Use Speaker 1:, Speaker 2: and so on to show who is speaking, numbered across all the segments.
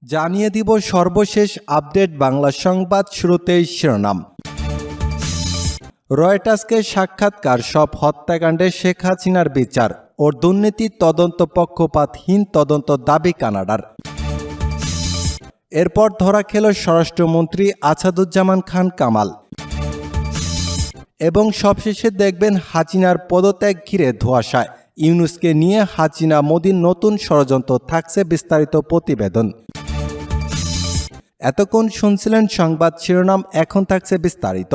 Speaker 1: জানিয়ে দিব সর্বশেষ আপডেট বাংলা সংবাদ। শুরুতেই শিরোনাম। রয়টার্সকে সাক্ষাৎকার, সব হত্যাকাণ্ডে শেখ হাসিনার বিচার ও দুর্নীতির তদন্ত পক্ষপাতহীন তদন্ত দাবি কানাডার। এরপর ধরা খেল স্বরাষ্ট্রমন্ত্রী আসাদুজ্জামান খান কামাল। এবং সবশেষে দেখবেন হাসিনার পদত্যাগ ঘিরে ধোঁয়াশায়, ইউনূসকে নিয়ে হাসিনা মোদির নতুন ষড়যন্ত্র, থাকছে বিস্তারিত প্রতিবেদন। এতক্ষণ শুনছিলেন সংবাদ শিরোনাম, এখন থাকছে বিস্তারিত।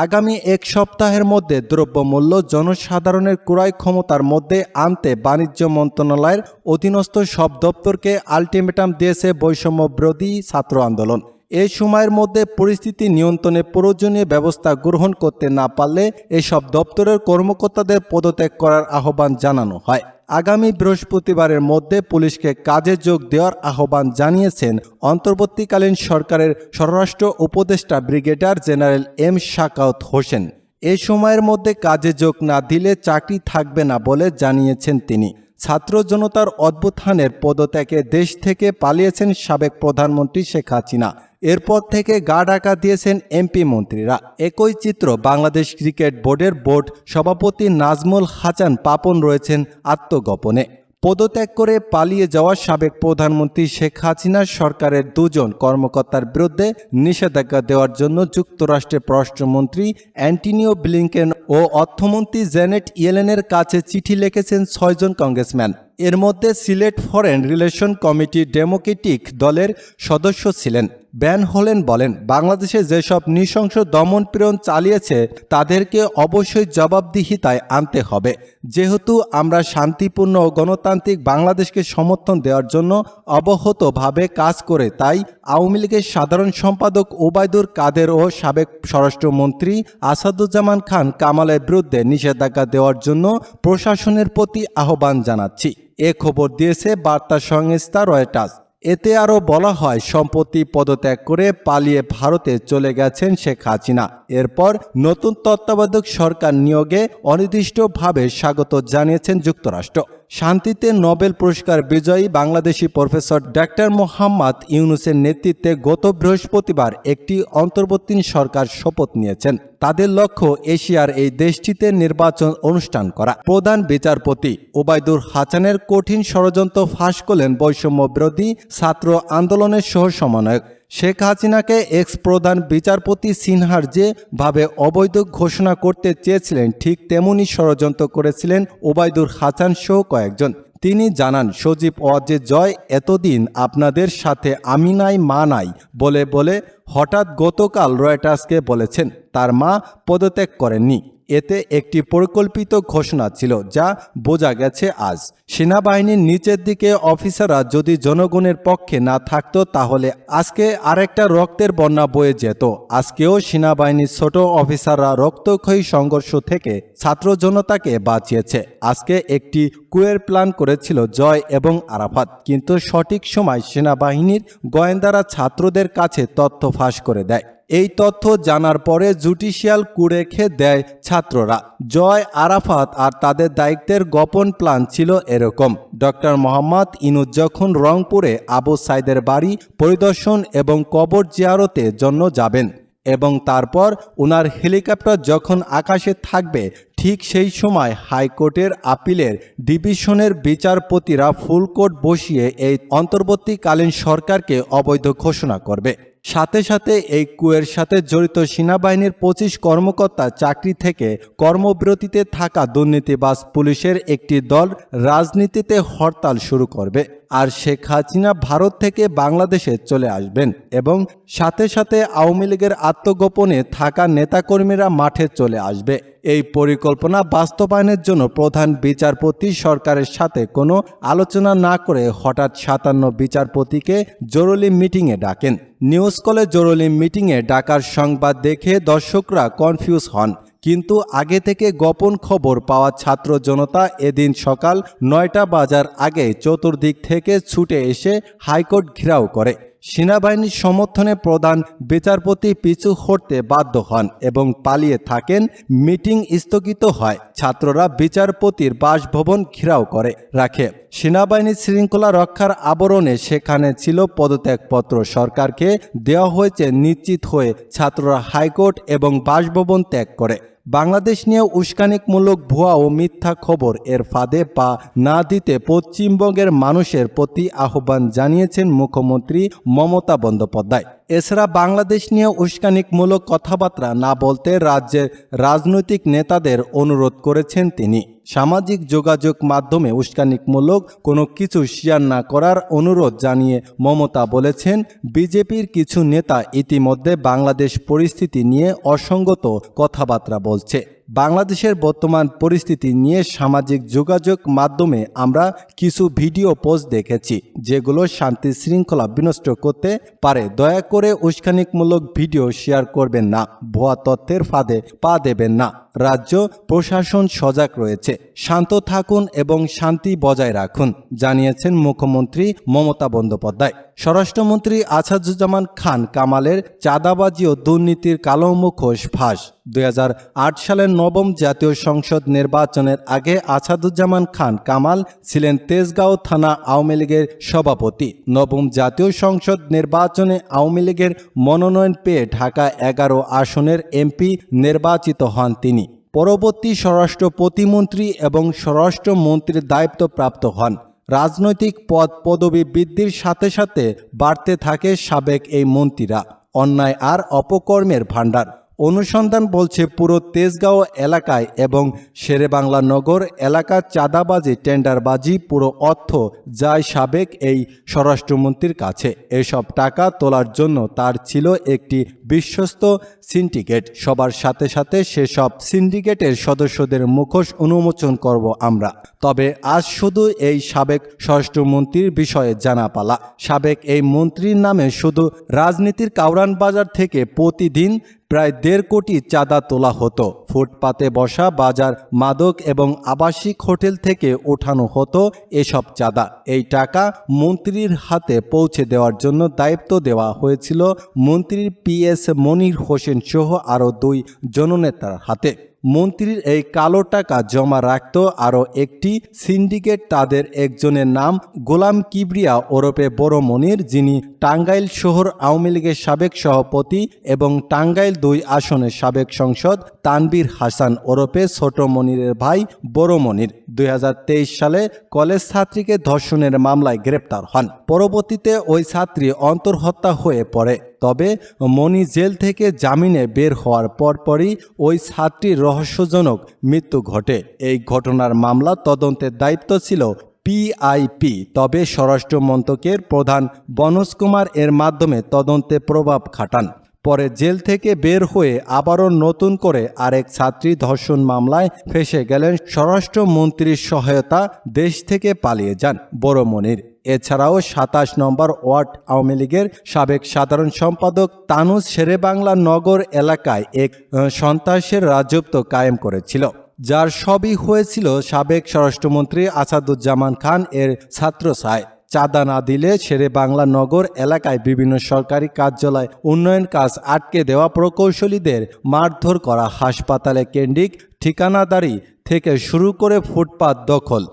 Speaker 1: আগামী এক সপ্তাহের মধ্যে দ্রব্যমূল্য জনসাধারণের ক্রয় ক্ষমতার মধ্যে আনতে বাণিজ্য মন্ত্রণালয়ের অধীনস্থ সব দপ্তরকে আলটিমেটাম দিয়েছে বৈষম্য বিরোধী ছাত্র আন্দোলন। এই সময়ের মধ্যে পরিস্থিতি নিয়ন্ত্রণে প্রয়োজনীয় ব্যবস্থা গ্রহণ করতে না পারলে এসব দপ্তরের কর্মকর্তাদের পদত্যাগ করার আহ্বান জানানো হয়। আগামী বৃহস্পতিবারের মধ্যে পুলিশকে কাজে যোগ দেওয়ার আহ্বান জানিয়েছেন অন্তর্বর্তীকালীন সরকারের স্বরাষ্ট্র উপদেষ্টা brigadier general M Shakawat Hossain. এই সময়ের মধ্যে কাজে যোগ না দিলে চাকরি থাকবে না বলে জানিয়েছেন তিনি। ছাত্র জনতার অভ্যুত্থানের পদত্যাগে দেশ থেকে পালিয়েছেন সাবেক প্রধানমন্ত্রী শেখ হাসিনা। এরপর থেকে গা ঢাকা দিয়েছেন এমপি মন্ত্রীরা। একই চিত্র বাংলাদেশ ক্রিকেট বোর্ডের বোর্ড সভাপতি নাজমুল হাসান পাপন রয়েছেন আত্মগোপনে। পদত্যাগ করে পালিয়ে যাওয়া সাবেক প্রধানমন্ত্রী শেখ হাসিনার সরকারের দুজন কর্মকর্তার বিরুদ্ধে নিষেধাজ্ঞা দেওয়ার জন্য যুক্তরাষ্ট্রের পররাষ্ট্রমন্ত্রী অ্যান্টনিও ব্লিংকেন ও অর্থমন্ত্রী জেনেট ইয়েলেনের কাছে চিঠি লিখেছেন 6 জন কংগ্রেসম্যান। এর মধ্যে Sylhet foreign relation committee Democratic দলের সদস্য ছিলেন। ব্যান হলেন বলেন, বাংলাদেশে যেসব নৃশংস দমনপীড়ন চালিয়েছে তাদেরকে অবশ্যই জবাবদিহিতায় আনতে হবে। যেহেতু আমরা শান্তিপূর্ণ ও গণতান্ত্রিক বাংলাদেশকে সমর্থন দেওয়ার জন্য অবহতভাবে কাজ করে, তাই আওয়ামী লীগের সাধারণ সম্পাদক ওবায়দুল কাদের ও সাবেক স্বরাষ্ট্রমন্ত্রী আসাদুজ্জামান খান কামালের বিরুদ্ধে নিষেধাজ্ঞা দেওয়ার জন্য প্রশাসনের প্রতি আহ্বান জানাচ্ছি। এ খবর দিয়েছে বার্তা সংস্থা রয়টার্স। এতে আরও বলা হয়, সম্প্রতি পদত্যাগ করে পালিয়ে ভারতে চলে গেছেন শেখ হাসিনা। এরপর নতুন তত্ত্বাবধায়ক সরকার নিয়োগে অনির্দিষ্টভাবে স্বাগত জানিয়েছেন যুক্তরাষ্ট্র। শান্তিতে নোবেল পুরস্কার বিজয়ী বাংলাদেশি প্রফেসর ডাক্তার মোহাম্মদ ইউনূসের নেতৃত্বে গত বৃহস্পতিবার একটি অন্তর্বর্তী সরকার শপথ নিয়েছেন। তাদের লক্ষ্য এশিয়ার এই দেশটিতে নির্বাচন অনুষ্ঠান করা। প্রধান বিচারপতি ওবায়দুল হাসানের কঠিন ষড়যন্ত্র ফাঁস করলেন বৈষম্য বিরোধী ছাত্র আন্দোলনের সহ সমন্বয়ক। শেখ হাসিনাকে এক্স প্রধান বিচারপতি সিনহার যেভাবে অবৈধ ঘোষণা করতে চেয়েছিলেন, ঠিক তেমনি ষড়যন্ত্র করেছিলেন ওবায়দুল হাসান সহ কয়েকজন। তিনি জানান, সজীব ওয়াজেদ জয় এতদিন আপনাদের সাথে আমি নাই মা নাই বলে বলে হঠাৎ গতকাল রয়টার্সকে বলেছেন তার মা পদত্যাগ করেননি। এতে একটি পরিকল্পিত ঘোষণা ছিল, যা বোঝা গেছে আজ। সেনাবাহিনীর নিচের দিকে অফিসাররা যদি জনগণের পক্ষে না থাকতো তাহলে আজকে আরেকটা রক্তের বন্যা বয়ে যেত। আজকেও সেনাবাহিনীর ছোট অফিসাররা রক্তক্ষয়ী সংঘর্ষ থেকে ছাত্র জনতাকে বাঁচিয়েছে। আজকে একটি কুয়ের প্ল্যান করেছিল জয় এবং আরাফাত, কিন্তু সঠিক সময় সেনাবাহিনীর গোয়েন্দারা ছাত্রদের কাছে তথ্য ফাঁস করে দেয়। এই তথ্য জানার পরে জুডিশিয়াল কু রেখে দেয় ছাত্ররা। জয়, আরাফাত আর তাদের দায়িত্বের গোপন প্ল্যান ছিল এরকম: ডক্টর মোহাম্মদ ইউনূস যখন রংপুরে আবু সাইদের বাড়ি পরিদর্শন এবং কবর জিয়ারতের জন্য যাবেন এবং তারপর ওনার হেলিকপ্টার যখন আকাশে থাকবে, ঠিক সেই সময় হাইকোর্টের আপিলের ডিভিশনের বিচারপতিরা ফুল কোর্ট বসিয়ে এই অন্তর্বর্তীকালীন সরকারকে অবৈধ ঘোষণা করবে। সাথে সাথে এই কুয়ের সাথে জড়িত সেনাবাহিনীর 25 কর্মকর্তা চাকরি থেকে কর্মবিরতিতে থাকা দুর্নীতিবাজ পুলিশের একটি দল রাজনীতিতে হরতাল শুরু করবে। আর শেখ হাসিনা ভারত থেকে বাংলাদেশে চলে আসবেন এবং সাথে সাথে আওয়ামী লীগের আত্মগোপনে থাকা নেতাকর্মীরা মাঠে চলে আসবে। এই পরিকল্পনা বাস্তবায়নের জন্য প্রধান বিচারপতি সরকারের সাথে কোনো আলোচনা না করে হঠাৎ 57 বিচারপতিকে জরুরি মিটিংয়ে ডাকেন। নিউজ কলে জরুরি মিটিংয়ে ডাকার সংবাদ দেখে দর্শকরা কনফিউজ হন, কিন্তু আগে থেকে গোপন খবর পাওয়া ছাত্র জনতা এদিন সকাল 9টা বাজার আগে চতুর্দিক থেকে ছুটে এসে হাইকোর্ট ঘেরাও করে। সেনাবাহিনীর সমর্থনে প্রধান বিচারপতি পিছু হটতে বাধ্য হন এবং পালিয়ে থাকেন। মিটিং স্থগিত হয়। ছাত্ররা বিচারপতির বাসভবন ঘেরাও করে রাখে। সেনাবাহিনীর শৃঙ্খলা রক্ষার আবরণে সেখানে ছিল পদত্যাগপত্র। সরকারকে দেওয়া হয়েছে নিশ্চিত হয়ে ছাত্ররা হাইকোর্ট এবং বাসভবন ত্যাগ করে। বাংলাদেশ নিয়ে উস্কানিমূলক ভুয়া ও মিথ্যা খবর এর ফাঁদে পা না দিতে পশ্চিমবঙ্গের মানুষের প্রতি আহ্বান জানিয়েছেন মুখ্যমন্ত্রী মমতা বন্দ্যোপাধ্যায়। এছাড়া বাংলাদেশ নিয়ে উস্কানিমূলক কথাবার্তা না বলতে রাজ্যের রাজনৈতিক নেতাদের অনুরোধ করেছেন তিনি। সামাজিক যোগাযোগ মাধ্যমে উস্কানিমূলক কোনো কিছু শেয়ার না করার অনুরোধ জানিয়ে মমতা বলেছেন, বিজেপির কিছু নেতা ইতিমধ্যে বাংলাদেশ পরিস্থিতি নিয়ে অসঙ্গত কথাবার্তা বলছে। বাংলাদেশের বর্তমান পরিস্থিতি নিয়ে সামাজিক যোগাযোগ মাধ্যমে আমরা কিছু ভিডিও পোস্ট দেখেছি যেগুলো শান্তি শৃঙ্খলা বিনষ্ট করতে পারে। দয়া করে উস্কানিমূলক ভিডিও শেয়ার করবেন না, ভুয়া তথ্যের ফাঁদে পা দেবেন না। রাজ্য প্রশাসন সজাগ রয়েছে, শান্ত থাকুন এবং শান্তি বজায় রাখুন, জানিয়েছেন মুখ্যমন্ত্রী মমতা বন্দ্যোপাধ্যায়। স্বরাষ্ট্রমন্ত্রী আসাদুজ্জামান খান কামালের চাঁদাবাজি ও দুর্নীতির কালো মুখোশ ফাঁস। 2008 সালের নবম জাতীয় সংসদ নির্বাচনের আগে আসাদুজ্জামান খান কামাল ছিলেন তেজগাঁও থানা আওয়ামী লীগের সভাপতি। নবম জাতীয় সংসদ নির্বাচনে আওয়ামী লীগের মনোনয়ন পেয়ে ঢাকা 11 আসনের এমপি নির্বাচিত হন তিনি। পরবর্তী স্বরাষ্ট্র প্রতিমন্ত্রী এবং স্বরাষ্ট্রমন্ত্রীর দায়িত্বপ্রাপ্ত হন। রাজনৈতিক পদ পদবি বৃদ্ধির সাথে সাথে বাড়তে থাকে সাবেক এই মন্ত্রীরা অন্যায় আর অপকর্মের ভাণ্ডার। অনুসন্ধান বলছে পুরো তেজগাঁও এলাকায় এবং শেরেবাংলা নগর এলাকার চাঁদাবাজি, টেন্ডারবাজি পুরো অর্থ যায় সাবেক এই স্বরাষ্ট্রমন্ত্রীর কাছে। এসব টাকা তোলার জন্য তার ছিল একটি বিশ্বস্ত সিন্ডিকেট। সবার সাথে সাথে সেসব সিন্ডিকেটের সদস্যদের মুখোশ উন্মোচন করব আমরা। তবে আজ শুধু এই সাবেক স্বরাষ্ট্রমন্ত্রীর বিষয়ে জানা পালা। সাবেক এই মন্ত্রীর নামে শুধু রাজনীতির কাউরান বাজার থেকে প্রতিদিন প্রায় 1.5 কোটি চাঁদা তোলা হতো। ফুটপাতে বসা বাজার, মাদক এবং আবাসিক হোটেল থেকে ওঠানো হতো এসব চাঁদা। এই টাকা মন্ত্রীর হাতে পৌঁছে দেওয়ার জন্য দায়িত্ব দেওয়া হয়েছিল মন্ত্রীর পিএস মনির হোসেন সহ আরও 2 জননেতার হাতে। মন্ত্রীর এই কালো টাকা জমা রাখত আরও একটি সিন্ডিকেট। তাদের একজনের নাম গোলাম কিবরিয়া ওরফে বড় মনির, যিনি টাঙ্গাইল শহর আওয়ামী লীগের সাবেক সভাপতি এবং টাঙ্গাইল 2 আসনের সাবেক সংসদ তানভীর হাসান ওরফে ছোট মনিরের ভাই বড় মনির 2023 সালে কলেজ ছাত্রীকে ধর্ষণের মামলায় গ্রেপ্তার হন। পরবর্তীতে ওই ছাত্রী অন্তর্হত্যা হয়ে পড়ে। তবে মনি জেল থেকে জামিনে বের হওয়ার পরপরই ওই ছাত্রীর রহস্যজনক মৃত্যু ঘটে। এই ঘটনার মামলা তদন্তের দায়িত্ব ছিল পিআইপি। তবে স্বরাষ্ট্র মন্ত্রকের প্রধান বনোজ কুমার এর মাধ্যমে তদন্তে প্রভাব খাটান। পরে জেল থেকে বের হয়ে আবারও নতুন করে আরেক ছাত্রী ধর্ষণ মামলায় ফেঁসে গেলেন। স্বরাষ্ট্রমন্ত্রীর সহায়তা দেশ থেকে পালিয়ে যান বড় মনির। এছাড়াও 27 নম্বর ওয়ার্ড আওয়ামী লীগের সাবেক সাধারণ সম্পাদক তানুজ শেরেবাংলা নগর এলাকায় এক সন্ত্রাসের রাজত্ব কায়েম করেছিল, যার সবই হয়েছিল সাবেক স্বরাষ্ট্রমন্ত্রী আসাদুজ্জামান খান এর ছাত্রছায়ায়। চাঁদা না দিলে শেরেবাংলা নগর এলাকায় বিভিন্ন সরকারি কার্যালয় উন্নয়ন কাজ আটকে দেওয়া, প্রকৌশলীদের মারধর করা, হাসপাতালে কেন্দ্রিক ঠিকানাদারি থেকে শুরু করে ফুটপাত দখল,